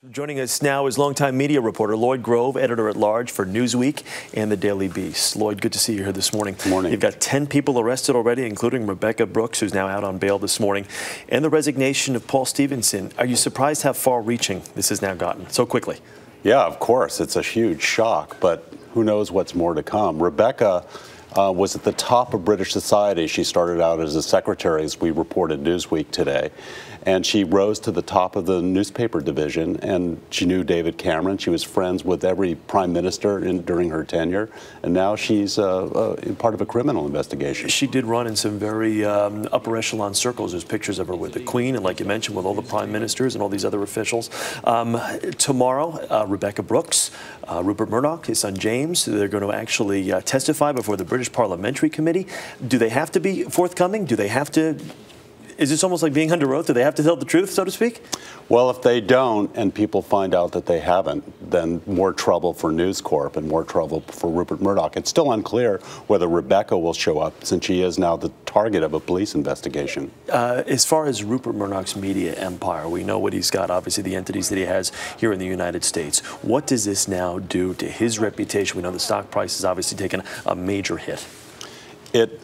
Joining us now is longtime media reporter Lloyd Grove, editor-at-large for Newsweek and the Daily Beast. Lloyd, good to see you here this morning. Good morning. You've got 10 people arrested already, including Rebekah Brooks, who's now out on bail this morning, and the resignation of Paul Stevenson. Are you surprised how far-reaching this has now gotten so quickly? Yeah, of course. It's a huge shock, but who knows what's more to come. Rebekah was at the top of British society. She started out as a secretary, as we reported Newsweek today, and she rose to the top of the newspaper division, and she knew David Cameron. She was friends with every prime minister during her tenure, and now she's part of a criminal investigation. She did run in some very upper echelon circles. There's pictures of her with the Queen, and like you mentioned, with all the prime ministers and all these other officials. Tomorrow, Rebekah Brooks, Rupert Murdoch, his son James, they're going to actually testify before the British Parliamentary Committee. Do they have to be forthcoming? Do they have to? Is this almost like being under oath? Do they have to tell the truth, so to speak? Well, if they don't and people find out that they haven't, then more trouble for News Corp and more trouble for Rupert Murdoch. It's still unclear whether Rebekah will show up, since she is now the target of a police investigation. As far as Rupert Murdoch's media empire, we know what he's got, obviously the entities that he has here in the United States. What does this now do to his reputation? We know the stock price has obviously taken a major hit. It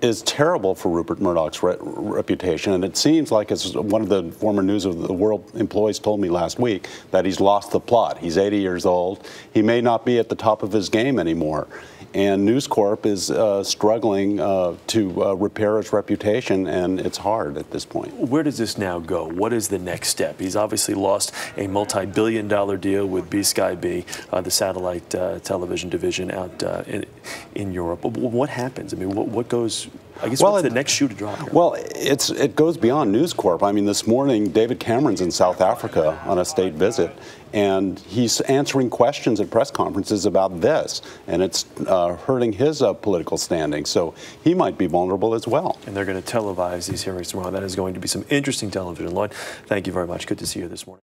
is terrible for Rupert Murdoch's reputation, and it seems like, as one of the former News of the World employees told me last week, that he's lost the plot. He's 80 years old. He may not be at the top of his game anymore, and News Corp is struggling to repair its reputation, and it's hard at this point. Where does this now go? What is the next step? He's obviously lost a multi-billion-dollar deal with B-Sky B, the satellite television division out in Europe. What happens? I mean, what goes? I guess what's the next shoe to drop here? Well, it goes beyond News Corp. I mean, this morning, David Cameron's in South Africa on a state visit, and he's answering questions at press conferences about this, and it's hurting his political standing. So he might be vulnerable as well. And they're going to televise these hearings tomorrow. That is going to be some interesting television. Lloyd, thank you very much. Good to see you this morning.